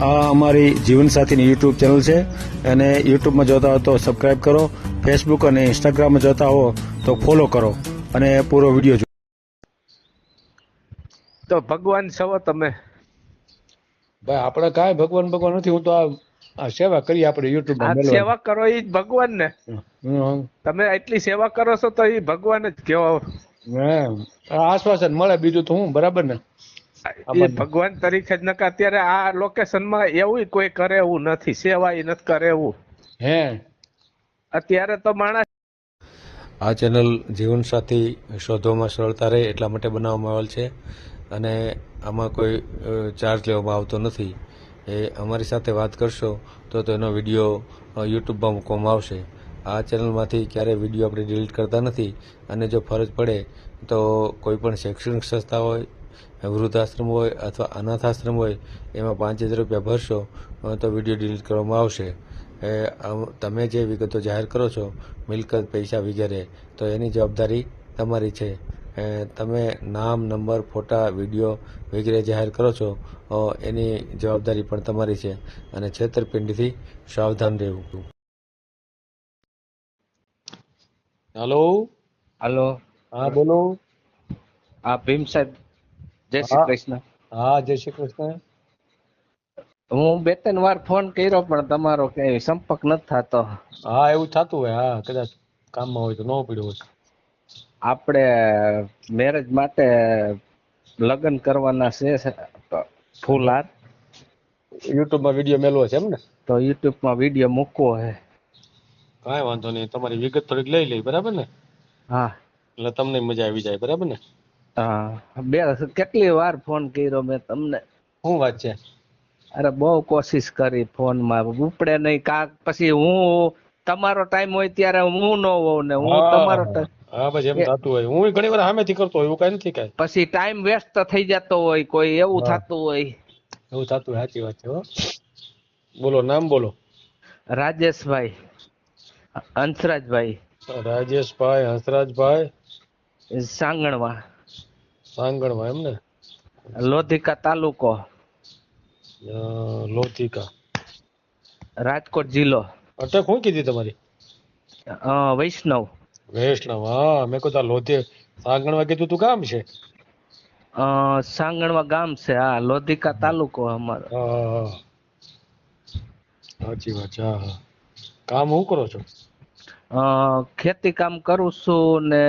આ અમારી જીવનસાથીની YouTube channel છે અને યુટ્યુબમાં જોતા હો તો સબસ્ક્રાઇબ કરો, ફેસબુક અને ઇન્સ્ટાગ્રામમાં જોતા હો તો ફોલો કરો અને પૂરો વિડીયો જુઓ. તો ભગવાન છો તમે? ભાઈ આપણે કાંઈ ભગવાન નથી. હું તો આ સેવા કરી આપણે યુટ્યુબમાં આ મેળવાની. સેવા કરો એ જ ભગવાન ને. તમે એટલી સેવા કરો છો તો એ ભગવાન જ કહેવાય. આશ્વાસન મળે, બીજું તો હું બરાબર ને. એ ભગવાન તરીકે જ નકા અત્યારે આ લોકેશનમાં એવું કોઈ કરે એવું નથી, સેવા એ નથી કરે એવું. હે અત્યારે તો માણસ આ ચેનલ જીવનસાથી શોધવામાં સરળતા રહે એટલા માટે બનાવવામાં આવેલ છે અને આમાં કોઈ ચાર્જ લેવામાં આવતો નથી. એ અમારી સાથે વાત કરશો તો તેનો વિડીયો યુટ્યુબમાં મૂકવામાં આવશે. આ ચેનલમાંથી ક્યારેય વિડીયો આપણે ડિલીટ કરતા નથી અને જો ફરજ પડે તો કોઈ પણ શૈક્ષણિક સંસ્થા હોય, વૃદ્ધાશ્રમ હોય અથવા અનાથ આશ્રમ હોય એમાં 5000 રૂપિયા ભરશો તો વિડીયો ડિલીટ કરવામાં આવશે. તમે જે વિગતો જાહેર કરો છો, મિલકત, પૈસા વગેરે, તો એની જવાબદારી તમારી છે. તમે નામ, નંબર, ફોટા, વિડીયો વગેરે જાહેર કરો છો એની જવાબદારી પણ તમારી છે અને છેતરપિંડીથી સાવધાન રહેવું. હાલો. હાલો. હા બોલો. આ ભીમ સાહેબ, જય શ્રી કૃષ્ણ. હા, જય શ્રી કૃષ્ણ. હું 2-3 વાર ફોન કર્યો પણ તમારો કઈ સંપર્ક નથી થતો. હા, એવું થતું હોય. હા, કદાચ કામમાં હોય તો ન પડ્યો હોય. આપણે મેરેજ માટે લગ્ન કરવાના છે, ફૂલહાર. યુટ્યુબમાં વિડીયો મેલવો છે એમ ને? તો યુટ્યુબમાં વિડીયો મૂકવો છે. કાંઈ વાંધો નહીં, તમારી વિગત થોડીક લઈ લઈ, બરાબર ને? હા. એટલે તમને મજા આવી જાય, બરાબર ને? હા, કેટલી વાર ફોન કર્યો મેં તમને. શું વાત છે? અરે બહુ કોશિશ કરી, ફોનમાં ઉપડે નહીં. પછી હું તમારો ટાઈમ હોય ત્યારે હું ન હોઉં ને હું તમારો ટાઈમ. હા, બસ એમ થતું હોય. હું ઘણી વાર સામેથી કરતો હોય, એવું કાંઈ નથી કાંઈ. પછી ટાઈમ વેસ્ટ થઈ જતો હોય, કોઈ એવું હા. થતું હોય. એવું થતું હોય, સાચી વાત છે. હો, બોલો, નામ બોલો. રાજેશભાઈ, હંસરાજભાઈ. રાજેશભાઈ, હંસરાજભાઈ સાંગણવા, સાંગણમાં, એમ ને? લોધિકા તાલુકો, લોધિકા, રાજકોટ જિલ્લો. અટક શું કીધી તમારી? વૈષ્ણવ. વૈષ્ણવ. હા, મેં કીધું લોધી સાંગણવા કીધું તું ગામ છે. સાંગણવા ગામ છે. હા, લોધિકા તાલુકો અમારો. હા, સાચી વાત છે. હા, કામ શું કરો છો? ખેતી કામ કરું છું ને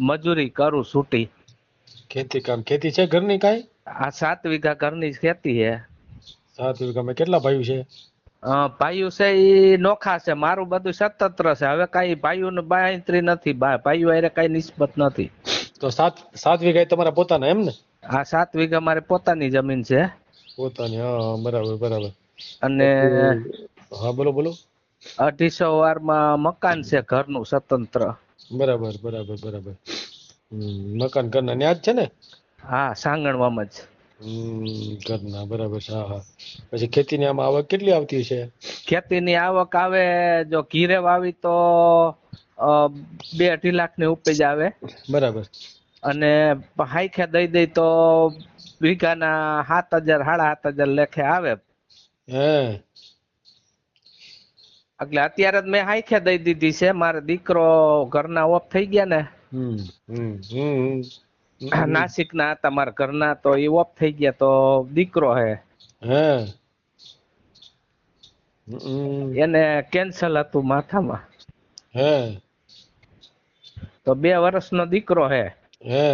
મજૂરી કરું છૂટી. ખેતી છે ઘરની કાંઈ? આ 7 વીઘા ઘરની ખેતી છે. 7 વીઘામાં કેટલા ભાઈ છે? ભાઈઓ છે એ નોખા છે, મારું બધું સ્વતંત્ર છે. હવે કઈ ભાઈઓ ને બાંયત્રી નથી, ભાઈઓ હારે કઈ નિસ્બત નથી. તો 7 વીઘા તમારા પોતાના એમ ને? આ 7 વીઘા મારે પોતાની જમીન છે. પોતાની. હા, બરાબર બરાબર. અને હા, બોલો બોલો. 250 વારમાં મકાન છે ઘરનું સ્વતંત્ર. બરાબર બરાબર બરાબર. મકાન ઘરના ન્યા જ છે ને? હા, સાંગણવામાં જ. ઘરના, બરાબર છે. હા હા. પછી ખેતીની આમાં આવક કેટલી આવતી છે? ખેતીની આવક આવે, જો ઘીરે વાવી તો 2-2.5 લાખની ઉપજ આવે. બરાબર. અને હાઈખે દઈ તો વીઘાના 7,000 7,500 લેખે આવે. હે, એટલે અત્યારે જ મેં હાઈખે દઈ દીધી છે. મારે દીકરો ઘરના ઓફ થઈ ગયા ને. નાસિક ના હતા મારા ઘરના, તો એ ઓફ થઈ ગયા તો દીકરો હે. હે, એને કેન્સર હતું માથામાં. હે, તો 2 વર્ષનો દીકરો હે. હે,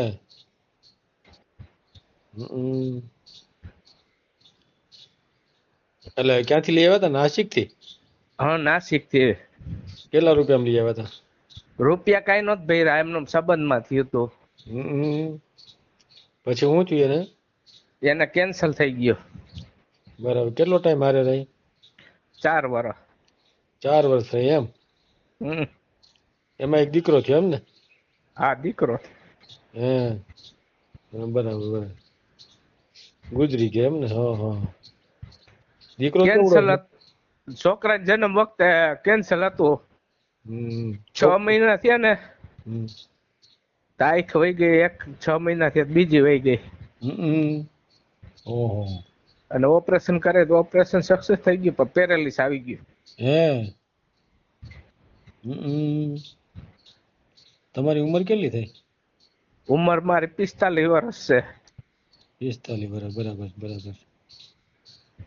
એટલે ક્યાંથી લઈ આવ્યા હતા? નાસિક થી? હા, નાસિક થી. કેટલા રૂપિયા લઈ આવ્યા હતા? રૂપિયા કઈ નત ભર્યા, એમનો સંબંધમાં થયું હતું. પછી શું થયું એને? એને કેન્સલ થઈ ગયો. બરાબર. કેટલો ટાઈમ હારે રહી? 4 વર્ષ. 4 વર્ષ રહી એમ? એમાં એક દીકરો થયો એમ ને? હા, દીકરો. હે, બરાબર બરાબર. ગુજરી ગયા એમ ને? હા હા. દીકરો કેવડો કેન્સલ, છે? છોકરા જન્મ વખતે કેન્સલ હતું. 6 મહિના થયા ને, તારીખ વહી ગઈ. 6 મહિના થયા, બીજી વહી ગઈ. ઓહો. અને ઓપરેશન કરે તો ઓપરેશન સક્સેસ થઈ ગયું પણ પેરેલિસ આવી ગયું. હે હમ. તમારી ઉંમર કેટલી થઈ? ઉંમર મારી 45 વર્ષ છે. 45 વર્ષ, બરાબર બરાબર.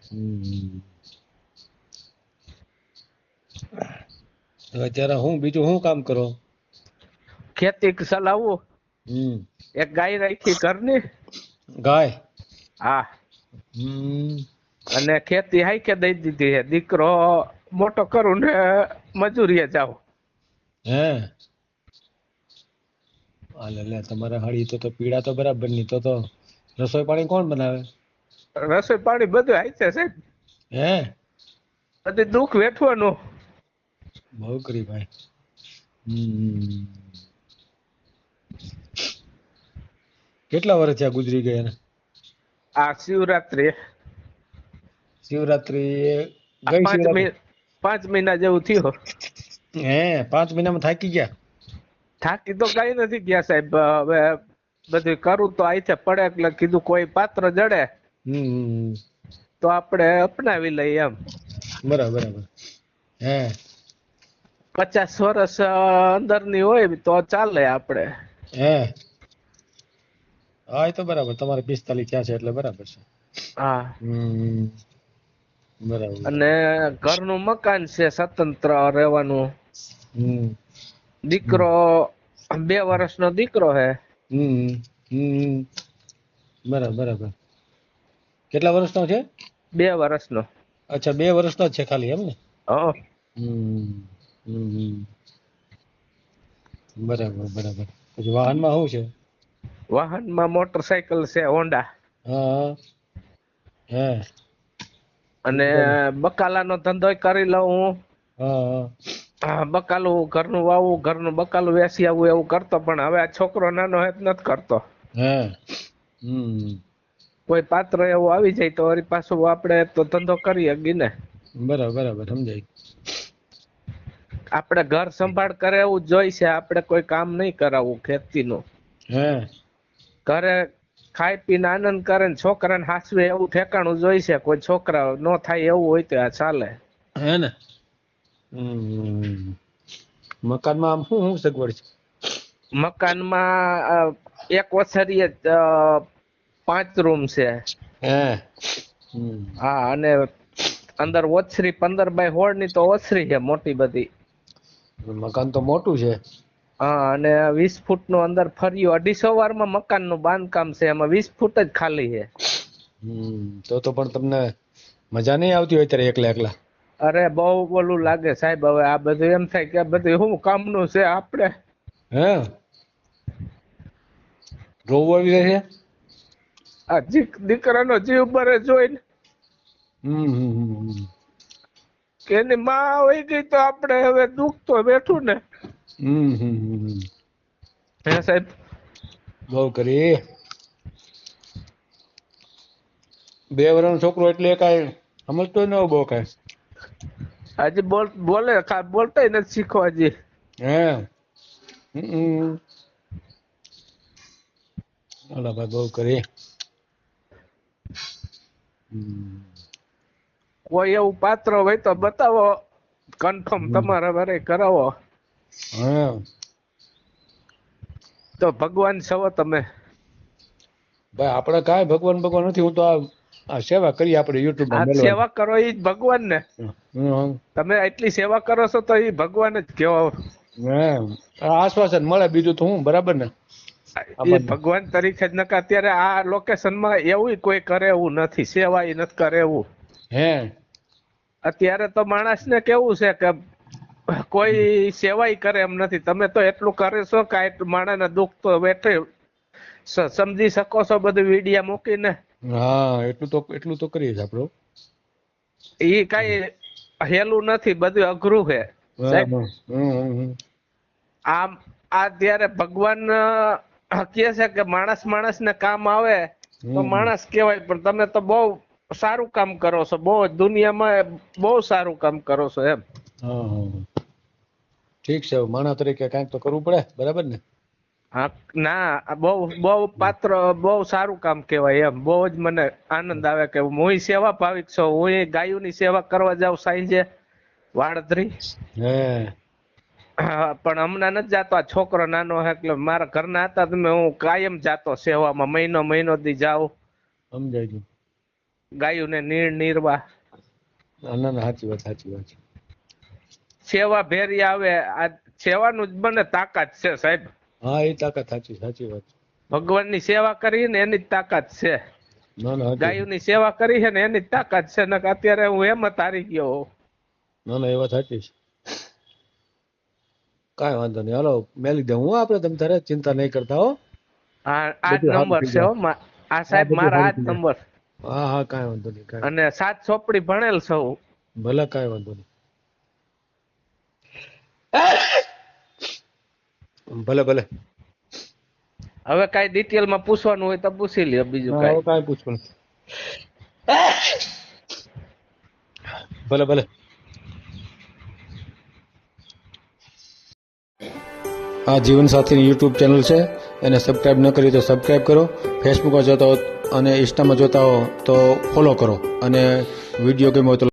હમ. હવે અત્યારે હું બીજું શું કામ કરો? ખેતી ચલાવું. હમ. એક ગાય રાખી ઘરની. ગાય? હા. હમ. અને ખેતી હાઈકે દઈ દીધી છે. દીકરો મોટો કરું ને મજૂરીએ જાઉં. હે હાલે લે, તમારે હાળી તો પીડા તો બરાબર ની. તો રસોઈ પાણી કોણ બનાવે? રસોઈ પાણી બધું હાઈસે સાહેબ. હે બધી દુઃખ વેઠવાનું. બહુ કરી ભાઈ. હમ. કેટલા વર્ષ થયા ગુજરી ગયા એને? આ શિવરાત્રી શિવરાત્રી ગઈ શિવરાત્રી? 5 મહિના જેવું થયું. હે 5 મહિનામાં થાકી ગયા? થાકી તો કઈ નથી ગયા સાહેબ. હવે બધું કરું તો આઈથે પડે એટલે કીધું કોઈ પાત્ર જડે હમ. તો આપણે અપનાવી લઈએ એમ. બરાબર બરાબર. હે 50 વર્ષ અંદરની હોય તો ચાલે આપણે. હે હા, એ તો બરાબર. તમારે 45 થયા છે એટલે બરાબર છે. હા. હમ. બરાબર. અને ઘરનું મકાન છે, સ્વતંત્ર રહેવાનું. હમ. દીકરો 2 વર્ષનો દીકરો હે. હમ. હમ. બરાબર બરાબર. કેટલા વર્ષનો છે? 2 વર્ષનો. અચ્છા, 2 વર્ષનો જ છે ખાલી, એમ ને? હા. હમ. હમ. બરાબર બરાબર. પછી વાહનમાં શું છે? વાહનમાં મોટરસાયકલ છે, હોન્ડા. હા. હે અને બકાલાનો ધંધો કરી લઉં હું. હા. હા, બકાલું ઘરનું વાવું, ઘરનું બકાલું વેચી આવું એવું કરતો, પણ હવે આ છોકરો નાનો હે નથી કરતો. હે હમ. કોઈ પાત્ર એવું આવી જાય તો વળી પાછું આપણે તો ધંધો કરી શકીએ ને. બરાબર બરાબર, સમજાય. આપણે ઘર સંભાળ કરે એવું જોઈશે. આપણે કોઈ કામ નહીં કરાવવું ખેતીનું. હે ઘરે ખાઈ પીને આનંદ કરે ને છોકરાને હાચવે એવું ઠેકાણું જોઈશે. કોઈ છોકરા ન થાય એવું હોય તો આ ચાલે. હે ને? હમ. મકાનમાં આમ શું સગવડ છે? મકાનમાં એક ઓસરીએ 5 રૂમ છે. હે હમ. હા, અને અંદર ઓછરી 15x16 ની તો ઓછરી છે મોટી બધી. મકાન તો મોટું છે. હા, અને 20 ફૂટનું અંદર ફર્યું. 250 વારમાં મકાનનું બાંધકામ છે. એમાં 20 ફૂટ જ ખાલી છે. હમ. તો પણ તમને મજા નહીં આવતી હોય ત્યારે એકલા એકલા? અરે બહુ બોલું લાગે સાહેબ. હવે આ બધું એમ થાય કે બધું શું કામનું છે આપણે. હે રોવું આવી જાય છે? આ દીકરાનો જીવ બરે જોઈને હમ. કે એની માં વહી ગઈ તો આપણે હવે દુઃખ તો બેઠું ને. હમ. હે સાહેબ? બહુ કરી. 2 વર્ષનો છોકરો એટલે કાંઈ સમજતો ન હોય બહુ કાંઈ. હજી બોલતાય નથી શીખવા હજી. હે હમ. ઓલા ભાઈ બહુ કરી. કોઈ એવું પાત્ર હોય તો બતાવો. કન્ફર્મ તમારા બારે કરાવો. હા. તો ભગવાન છો તમે. ભાઈ આપણે કાંઈ ભગવાન નથી. હું તો આ સેવા કરી આપણે યુટ્યુબમાં આ મેળવાની. સેવા કરો એ જ ભગવાન ને. તમે એટલી સેવા કરો છો તો એ ભગવાન જ કહેવાય. આશ્વાસન મળે, બીજું તો હું બરાબર ને. એ ભગવાન તરીકે જ નકા અત્યારે આ લોકેશનમાં એવું કોઈ કરે એવું નથી. સેવા એ નથી કરે એવું. હે અત્યારે તો માણસને કેવું છે કે કોઈ સેવાય કરે એમ નથી. તમે તો એટલું કરે છો કે માણસના દુઃખ તો વેઠે સમજી શકો છો બધું વિડીયા મૂકીને. હા, એટલું તો કરીએ જ આપણું. એ કઈ હેલું નથી, બધું અઘરું છે સાહેબ. આમ ત્યારે ભગવાન કહે છે કે માણસને કામ આવે તો માણસ કહેવાય. પણ તમે તો બહુ સારું કામ કરો છો. બહુ દુનિયામાં બહુ સારું કામ કરો છો એમ. ઠીક છે. માણસ તરીકે કાંઈક તો કરવું પડે, બરાબર ને? હા ના બહુ પાત્ર બહુ સારું કામ કહેવાય એમ. બહુ જ મને આનંદ આવે કે હું સેવા ભાવિક છું. હું ગાયોની સેવા કરવા જાઉં સાંજે વાડધરી. હે હા, પણ હમણાં નથી જાતો. આ છોકરો નાનો હે એટલે મારા ઘરના હતા તમે હું કાયમ જાતો સેવામાં. મહિનો દી જાઉં સમજાય ગયું. ગાયોને નીરવા. ના ના ના, સાચી વાત છે. સેવા ભેરી આવે. આ સેવાનું જ મને તાકાત છે સાહેબ. હા, એ તાકાત સાચી વાત છે. ભગવાનની સેવા કરી ને એની જ તાકાત છે. ના ના સાચી વાત. ગાયોની સેવા કરી છે ને એની જ તાકાત છે. ને અત્યારે હું એમ જ હારી ગયો. ના ના, એ વાત સાચી છે. કાંઈ વાંધો નહીં, હાલો મેલી દઉં હું. આપણે તમે તારે ચિંતા નહીં કરતા હો. હા, આ જ બધું સારું નંબર થઈ છે જાય. હો. આ સાહેબ બધું મારા આ સારું જ થઈ જાય. નંબર. હા હા, કાંઈ વાંધો નહીં. અને 7 ચોપડી ભણેલ છું. ભલે, કાંઈ વાંધો નહીં. ભલે. હવે કઈ ડિટેલ માં પૂછવાનું હોય તો પૂછી લ્યો. બીજું ના, હવે કઈ કાંઈ પૂછવું નથી. ભલે. આ જીવનસાથીની યુટ્યુબ ચેનલ છે, એને સબસ્ક્રાઇબ ન કરી તો સબસ્ક્રાઇબ કરો. ફેસબુકમાં જોતા હો અને ઇન્સ્ટામાં જોતા હો તો ફોલો કરો. અને વિડીયો ગમ્યો હોય તો